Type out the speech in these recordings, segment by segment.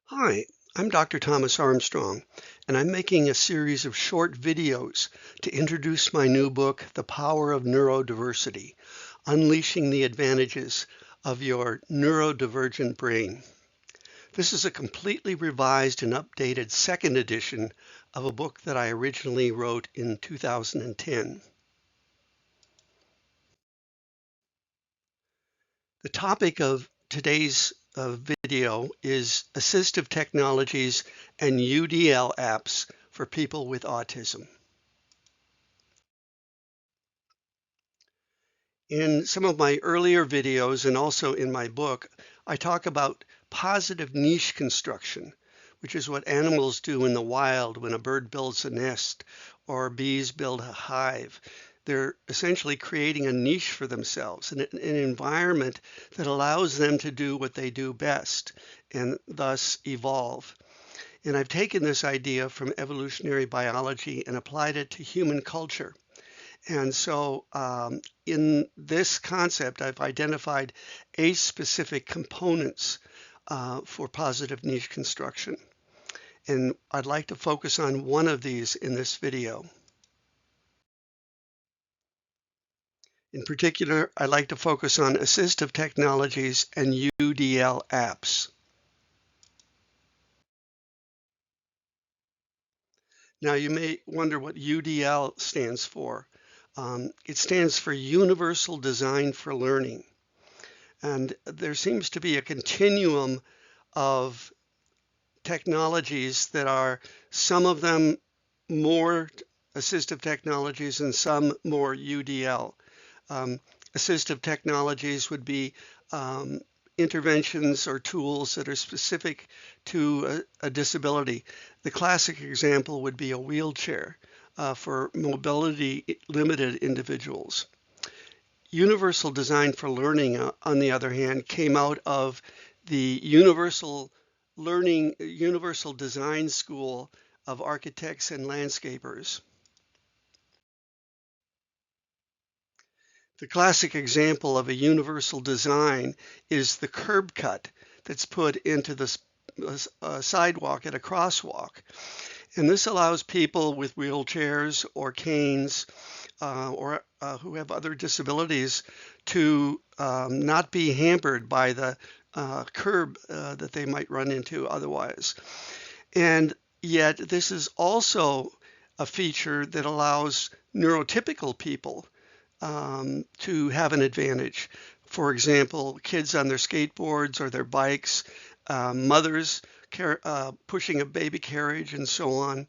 Hi, I'm Dr. Thomas Armstrong, and I'm making a series of short videos to introduce my new book, The Power of Neurodiversity, Unleashing the Advantages of Your Neurodivergent Brain. This is a completely revised and updated second edition of a book that I originally wrote in 2010. The topic of today's video is assistive technologies and UDL apps for people with autism. In some of my earlier videos and also in my book, I talk about positive niche construction, which is what animals do in the wild when a bird builds a nest or bees build a hive. They're essentially creating a niche for themselves, an environment that allows them to do what they do best and thus evolve. And I've taken this idea from evolutionary biology and applied it to human culture. And so in this concept, I've identified specific components for positive niche construction. And I'd like to focus on one of these in this video. In particular, I'd like to focus on assistive technologies and UDL apps. Now, you may wonder what UDL stands for. It stands for Universal Design for Learning. And there seems to be a continuum of technologies that are, some of them more assistive technologies and some more UDL. Assistive technologies would be interventions or tools that are specific to a disability. The classic example would be a wheelchair for mobility limited individuals. Universal Design for Learning, on the other hand, came out of the Universal Design School of Architects and Landscapers. The classic example of a universal design is the curb cut that's put into the sidewalk at a crosswalk. And this allows people with wheelchairs or canes or who have other disabilities to not be hampered by the curb that they might run into otherwise. And yet this is also a feature that allows neurotypical people to have an advantage. For example, kids on their skateboards or their bikes, mothers pushing a baby carriage and so on.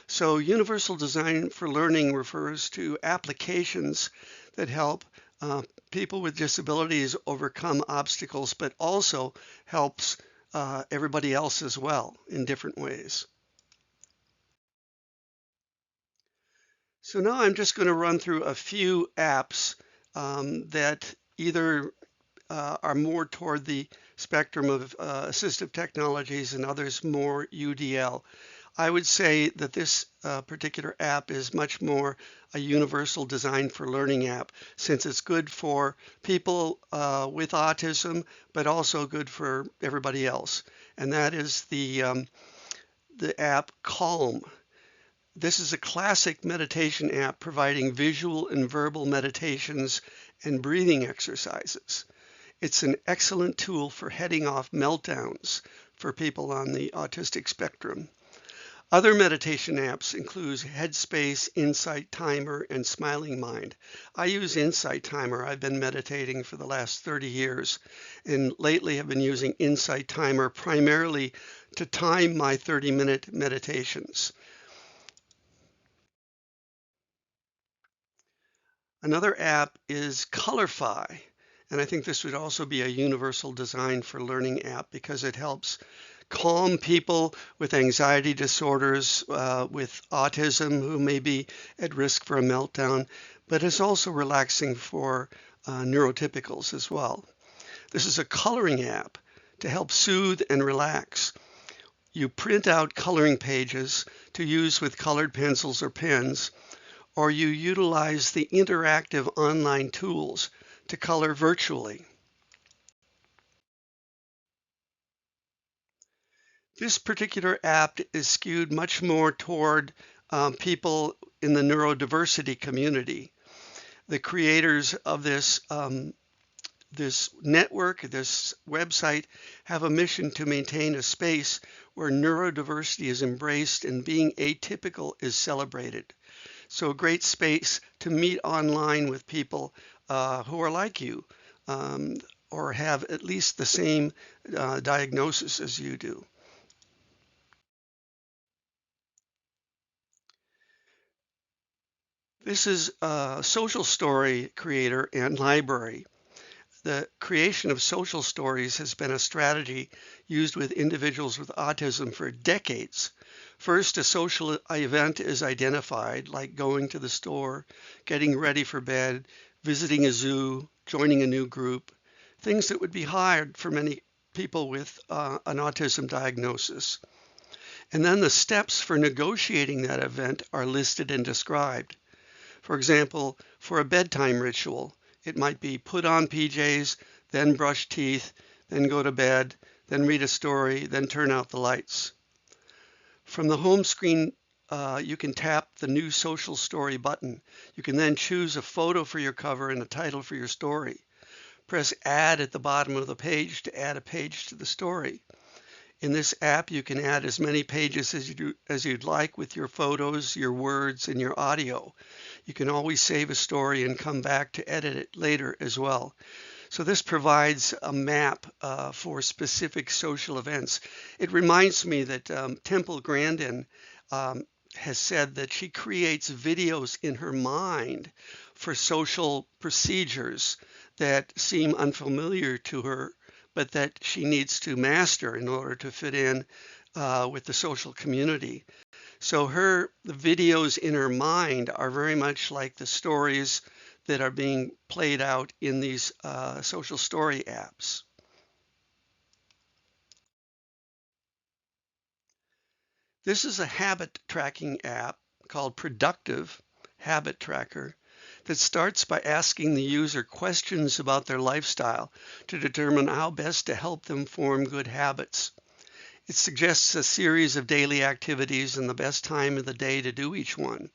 So Universal Design for Learning refers to applications that help people with disabilities overcome obstacles, but also helps everybody else as well in different ways. So now I'm just going to run through a few apps that either are more toward the spectrum of assistive technologies and others more UDL. I would say that this particular app is much more a universal design for learning app, since it's good for people with autism, but also good for everybody else. And that is the app Calm. This is a classic meditation app providing visual and verbal meditations and breathing exercises. It's an excellent tool for heading off meltdowns for people on the autistic spectrum. Other meditation apps include Headspace, Insight Timer, and Smiling Mind. I use Insight Timer. I've been meditating for the last 30 years, and lately have been using Insight Timer primarily to time my 30-minute meditations. Another app is Colorfy, and I think this would also be a universal design for learning app because it helps calm people with anxiety disorders, with autism who may be at risk for a meltdown, but it's also relaxing for neurotypicals as well. This is a coloring app to help soothe and relax. You print out coloring pages to use with colored pencils or pens, or you utilize the interactive online tools to color virtually. This particular app is skewed much more toward people in the neurodiversity community. The creators of this network, this website, have a mission to maintain a space where neurodiversity is embraced and being atypical is celebrated. So a great space to meet online with people who are like you um, or have at least the same diagnosis as you do. This is a social story creator and library. The creation of social stories has been a strategy used with individuals with autism for decades. First, a social event is identified, like going to the store, getting ready for bed, visiting a zoo, joining a new group, things that would be hard for many people with an autism diagnosis. And then the steps for negotiating that event are listed and described. For example, for a bedtime ritual, it might be put on PJs, then brush teeth, then go to bed, then read a story, then turn out the lights. From the home screen, you can tap the new social story button. You can then choose a photo for your cover and a title for your story. Press add at the bottom of the page to add a page to the story. In this app, you can add as many pages as you'd like with your photos, your words, and your audio. You can always save a story and come back to edit it later as well. So this provides a map for specific social events. It reminds me that Temple Grandin has said that she creates videos in her mind for social procedures that seem unfamiliar to her, but that she needs to master in order to fit in with the social community. So the videos in her mind are very much like the stories that are being played out in these social story apps. This is a habit tracking app called Productive Habit Tracker that starts by asking the user questions about their lifestyle to determine how best to help them form good habits. It suggests a series of daily activities and the best time of the day to do each one.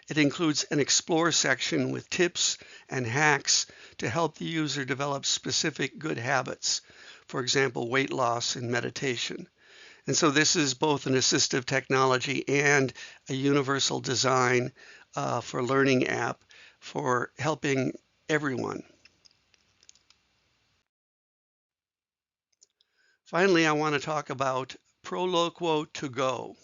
It includes an explore section with tips and hacks to help the user develop specific good habits, for example, weight loss and meditation. And so this is both an assistive technology and a universal design for learning app for helping everyone. Finally, I want to talk about Proloquo to Go.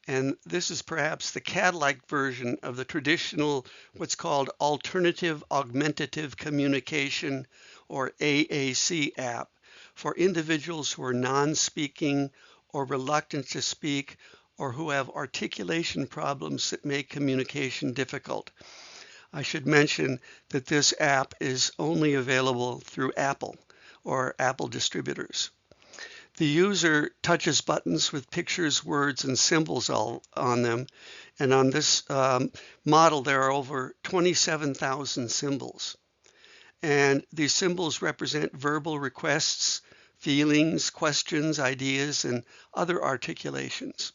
And this is perhaps the Cadillac version of the traditional, what's called alternative augmentative communication, or AAC app, for individuals who are non-speaking or reluctant to speak, or who have articulation problems that make communication difficult. I should mention that this app is only available through Apple or Apple distributors. The user touches buttons with pictures, words, and symbols all on them. And on this model, there are over 27,000 symbols. And these symbols represent verbal requests, feelings, questions, ideas, and other articulations.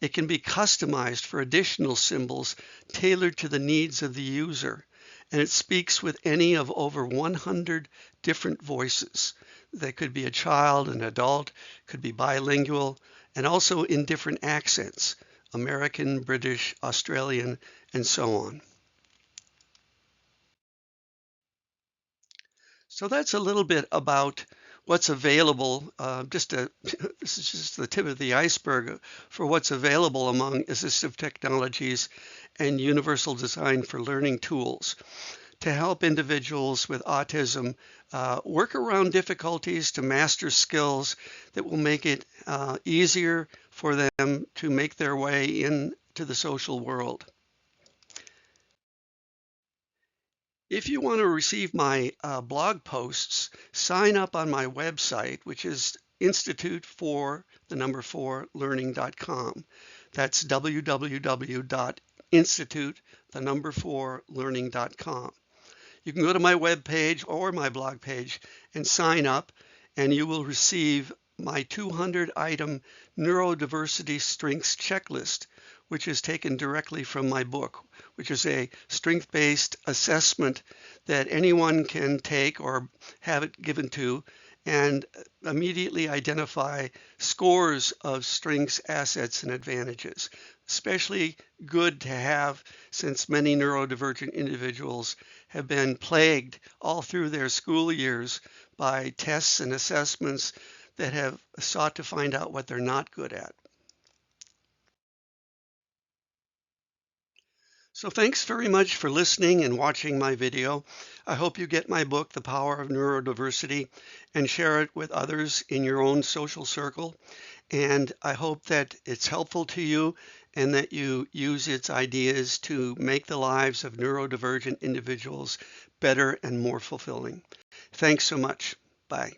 It can be customized for additional symbols tailored to the needs of the user. And it speaks with any of over 100 different voices. They could be a child, an adult, could be bilingual, and also in different accents, American, British, Australian, and so on. So that's a little bit about what's available. This is just the tip of the iceberg for what's available among assistive technologies and universal design for learning tools to help individuals with autism work around difficulties to master skills that will make it easier for them to make their way into the social world. If you want to receive my blog posts, sign up on my website, which is institute4learning.com. That's www.institute4learning.com. You can go to my web page or my blog page and sign up, and you will receive my 200-item neurodiversity strengths checklist, which is taken directly from my book, which is a strength-based assessment that anyone can take or have it given to and immediately identify scores of strengths, assets, and advantages. Especially good to have since many neurodivergent individuals have been plagued all through their school years by tests and assessments that have sought to find out what they're not good at. So thanks very much for listening and watching my video. I hope you get my book, The Power of Neurodiversity, and share it with others in your own social circle. And I hope that it's helpful to you and that you use its ideas to make the lives of neurodivergent individuals better and more fulfilling. Thanks so much. Bye.